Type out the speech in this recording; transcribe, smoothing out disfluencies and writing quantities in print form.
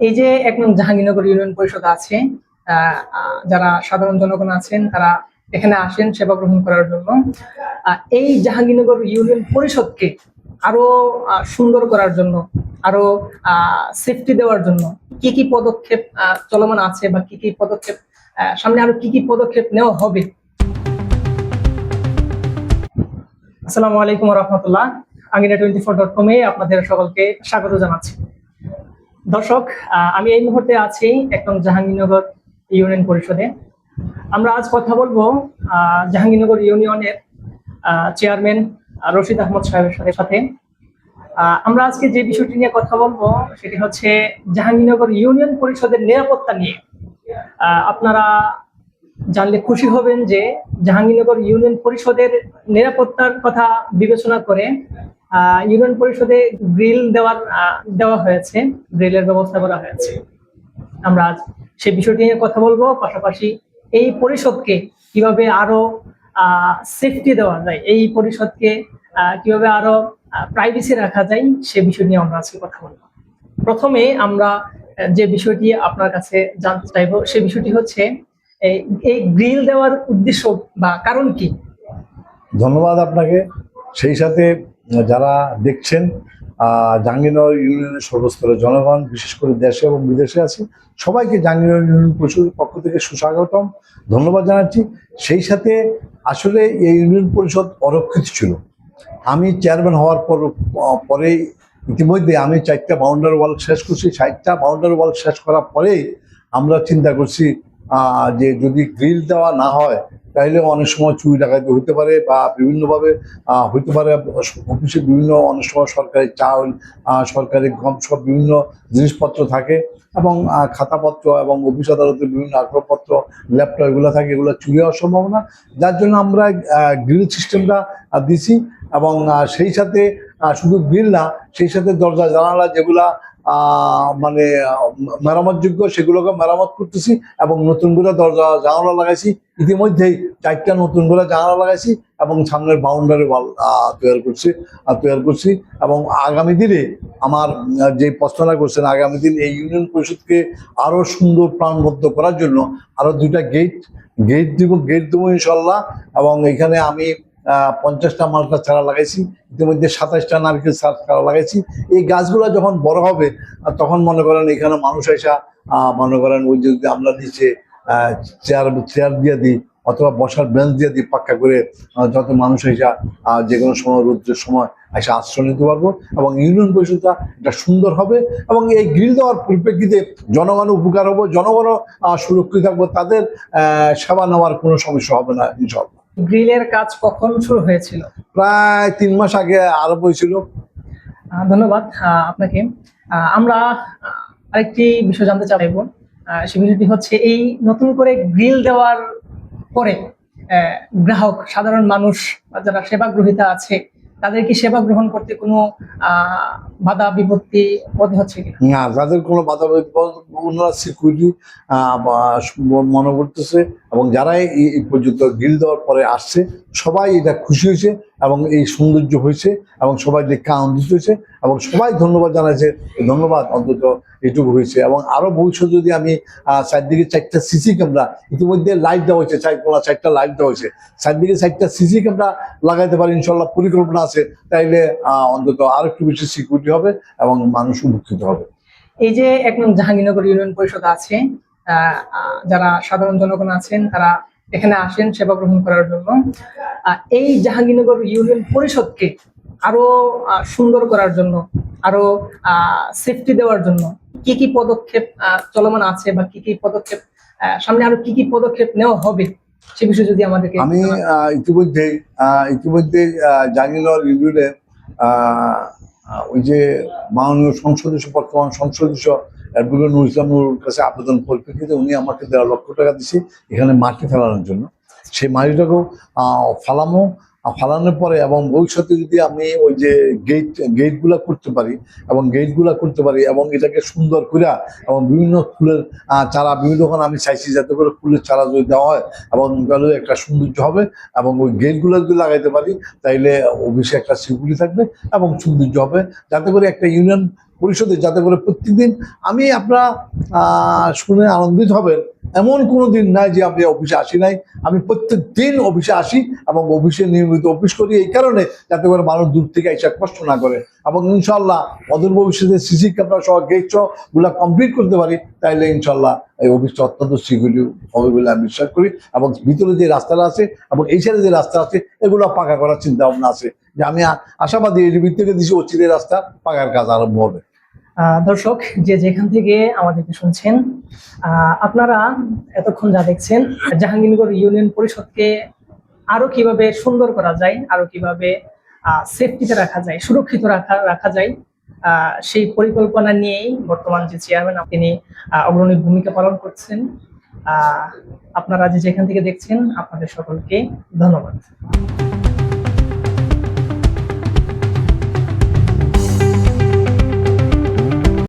এই যে এক নং জাহাঙ্গীরনগর ইউনিয়ন পরিষদ আছে, যারা সাধারণ জনগণ আছেন তারা এখানে আসেন সেবা গ্রহণ করার জন্য। এই জাহাঙ্গীরনগর ইউনিয়ন পরিষদকে আরো সুন্দর করার জন্য, আরো সেফটি দেওয়ার জন্য কি কি পদক্ষেপ চলমান আছে বা কি কি পদক্ষেপ সামনে আরো কি কি পদক্ষেপ নেওয়া হবে। আসসালামু আলাইকুম রহমতুল্লাহ। angina24.com এ আপনাদের সকলকে স্বাগত জানাচ্ছি। দর্শক, আমি এই মুহূর্তে আছি এক নং জাহাঙ্গীরনগর ইউনিয়ন পরিষদে। আমরা আজ কথা বলবো জাহাঙ্গীরনগর ইউনিয়নের চেয়ারম্যান রশিদ আহমদ সাহেবের সাথে। আমরা আজকে যে বিষয়টি নিয়ে কথা বলবো সেটি হচ্ছে জাহাঙ্গীরনগর ইউনিয়ন পরিষদের নিরাপত্তা নিয়ে। আপনারা জানলে খুশি হবেন যে জাহাঙ্গীরনগর ইউনিয়ন পরিষদের নিরাপত্তার কথা বিবেচনা করে ইউনিয়ন পরিষদে গ্রিল দেওয়া হয়েছে, গ্রিলের ব্যবস্থা করা হয়েছে। আমরা আজ সেই বিষয়টি নিয়ে কথা বলবো, পাশাপাশি এই পরিষদকে কিভাবে আরো সেফটি দেওয়া যায়, এই পরিষদকে কিভাবে আরো প্রাইভেসি রাখা যায় সে বিষয় নিয়ে আমরা আজকে কথা বলবো। প্রথমে আমরা যে বিষয়টি আপনার কাছে জানতে চাইবো সে বিষয়টি হচ্ছে এই গ্রিল দেওয়ার উদ্দেশ্য বা কারণ কি। ধন্যবাদ আপনাকে। সেই সাথে যারা দেখছেন জাহাঙ্গীরনগর ইউনিয়নের সর্বস্তরের জনগণ, বিশেষ করে দেশে এবং বিদেশে আছে, সবাইকে জাহাঙ্গীরনগর ইউনিয়ন পরিষদের পক্ষ থেকে সুস্বাগতম, ধন্যবাদ জানাচ্ছি। সেই সাথে আসলে এই ইউনিয়ন পরিষদ অরক্ষিত ছিল। আমি চেয়ারম্যান হওয়ার পরে ইতিমধ্যে আমি 4টা বাউন্ডারি ওয়াল শেষ করছি। 4টা বাউন্ডারি ওয়াল শেষ করার পরেই আমরা চিন্তা করছি যে যদি গ্রিল দেওয়া না হয় তাহলে অনেক সময় চুরি ডাকাতি হতে পারে বা বিভিন্নভাবে হইতে পারে। অফিসে বিভিন্ন অনেক সময় সরকারি চাউল, সরকারি গম, সব বিভিন্ন জিনিসপত্র থাকে এবং খাতাপত্র এবং অফিস আদালতের বিভিন্ন আসবাবপত্র, ল্যাপটপ এগুলো থাকে, এগুলো চুরি হওয়ার সম্ভাবনা। যার জন্য আমরা গ্রিল সিস্টেমটা দিছি এবং সেই সাথে শুধু গ্রিল না, সেই সাথে দরজা জানালা যেগুলা মানে মেরামতযোগ্য সেগুলোকে মেরামত করতেছি এবং নতুন করে দরজা জানালা লাগাইছি। ইতিমধ্যেই 4টা নতুন করে জানালা লাগাইছি এবং সামনের বাউন্ডারি ওয়াল তৈরি করছি এবং আগামী দিনে আমার যে প্রশ্নটা করছেন, আগামী দিন এই ইউনিয়ন পরিষদকে আরো সুন্দর প্রাণবদ্ধ করার জন্য আরো 2টা গেট দেবো ইনশাল্লাহ। এবং এখানে আমি 50টা মালটা চারা লাগাইছি, ইতিমধ্যে 27টা নারকেল চারা লাগাইছি। এই গাছগুলো যখন বড় হবে তখন মনে করেন এখানে মানুষ এসা মনে করেন ওই যদি আমরা নিচে চেয়ার দিয়ে দিই অথবা বসার বেঞ্চ দিয়ে দিই পাক্কা করে, যত মানুষ এসা যে কোনো সময় রোদ্রের সময় এসে আশ্রয় নিতে পারবো এবং ইউনিয়ন পরিষদটা এটা সুন্দর হবে এবং এই গ্রিল দেওয়ার পরিপ্রেক্ষিতে জনগণের উপকার হবো, জনগণও সুরক্ষিত থাকবো, তাদের সেবা নেওয়ার কোনো সমস্যা হবে না ইনশাল্লাহ। গ্রিলের কাজ কখন শুরু হয়েছিল? প্রায় 3 মাস আগে আরম্ভ হয়েছিল। ধন্যবাদ আপনাকে। আমরা আরেকটি বিষয় জানতে চাইব, সে বিষয়টি হচ্ছে এই নতুন করে গ্রিল দেওয়ার পরে গ্রাহক, সাধারণ মানুষ যারা সেবা গ্রহীতা আছে তাদের কি সেবা গ্রহণ করতে কোনো বাধা বিপত্তি বোধ হচ্ছে কি না? তাদের কোনো বাধা ওনারা সিকিউরিটি মনে করতেছে এবং যারাই এই পর্যন্ত গ্রিল দেওয়ার পরে আসছে সবাই এটা খুশি হয়েছে এবং এই সৌন্দর্য হয়েছে এবং সবাই দেখে আনন্দিত হয়েছে এবং সবাই ধন্যবাদ জানাইছে। ধন্যবাদ, অন্তত এটুকু হয়েছে। এবং আরো ভবিষ্যৎ যদি আমি চারদিকে 4টা সিসি ক্যামেরা, ইতিমধ্যে লাইট দেওয়া হয়েছে, 4টা লাইট দেওয়া হয়েছে, চারদিকে 4টা সিসি ক্যামেরা লাগাইতে পারি ইনশাল্লাহ, পরিকল্পনা আছে, তাইলে অন্তত আরো একটু বেশি সিকিউরিটি হবে এবং মানুষ উপকৃত হবে। এই যে এক নং জাহাঙ্গীরনগর ইউনিয়ন পরিষদ আছে, যারা সাধারণ জনগণ আছেন তারা এখানে আসেন সেবা গ্রহণ করার জন্য। এই জাহাঙ্গীরনগর ইউনিয়ন পরিষদকে আরো সুন্দর করার জন্য, আরো সেফটি দেওয়ার জন্য কি কি পদক্ষেপ চলমান আছে বা কি কি পদক্ষেপ সামনে আরো কি কি পদক্ষেপ নেওয়া হবে সে বিষয়ে যদি আমাদেরকে। আমি ইতিমধ্যে জাহাঙ্গীরনগর ইউনিয়নে ওই যে মাননীয় বর্তমান সংসদ সদস্য অ্যাডভোকেট নুরুল ইসলামের কাছে আবেদন পরিপ্রেক্ষিতে উনি আমাকে 1.5 লক্ষ টাকা দিছে এখানে মাটি ফেলানোর জন্য। সেই মাটিটাকেও ফালানোর পরে এবং ভবিষ্যতে যদি আমি ওই যে গেটগুলা করতে পারি এবং এটাকে সুন্দর করে এবং বিভিন্ন ফুলের চারা, বিভিন্ন আমি চাইছি যাতে করে ফুলের চারা যদি দেওয়া হয় এবং তাহলে একটা সৌন্দর্য হবে এবং ওই গেটগুলো যদি লাগাইতে পারি তাইলে অফিসে একটা সিকিউরিটি থাকবে এবং সৌন্দর্য হবে, যাতে করে একটা ইউনিয়ন পরিষদে, যাতে করে প্রত্যেকদিন আমি আপনারা শুনে আনন্দিত হবেন এমন কোনো দিন নাই যে আমি অফিসে আসি নাই। আমি প্রত্যেক দিন অফিসে আসি এবং অফিসে নিয়মিত অফিস করি এই কারণে, যাতে করে মানুষ দূর থেকে এসে কষ্ট না করে। এবং ইনশাল্লাহ অদূর ভবিষ্যতে সিসি ক্যামেরা সহ গেট গুলা কমপ্লিট করতে পারি, তাইলে ইনশাল্লাহ এই অফিসটা অত্যন্ত শীঘ্রই হবে বলে আমি বিশ্বাস করি। এবং ভিতরে যে রাস্তাটা আছে এবং এই সাইডে যে রাস্তা আছে এগুলো পাকা করার চিন্তা ভাবনা আছে, যে আমি আশাবাদী এই ভিতরে দিচ্ছি অচিরে রাস্তা পাকার কাজ আরম্ভ হবে। দর্শক যে যেখান থেকে আমাদেরকে শুনছেন, আপনারা এতক্ষণ যা দেখছেন জাহাঙ্গীরনগর ইউনিয়ন পরিষদকে আরো কিভাবে সুন্দর করা যায়, আরো কিভাবে সেফটিতে রাখা যায়, সুরক্ষিত রাখা যায়, সেই পরিকল্পনা নিয়েই বর্তমান যে চেয়ারম্যান তিনি অগ্রণী ভূমিকা পালন করছেন। আপনারা যে যেখান থেকে দেখছেন আপনাদের সকলকে ধন্যবাদ।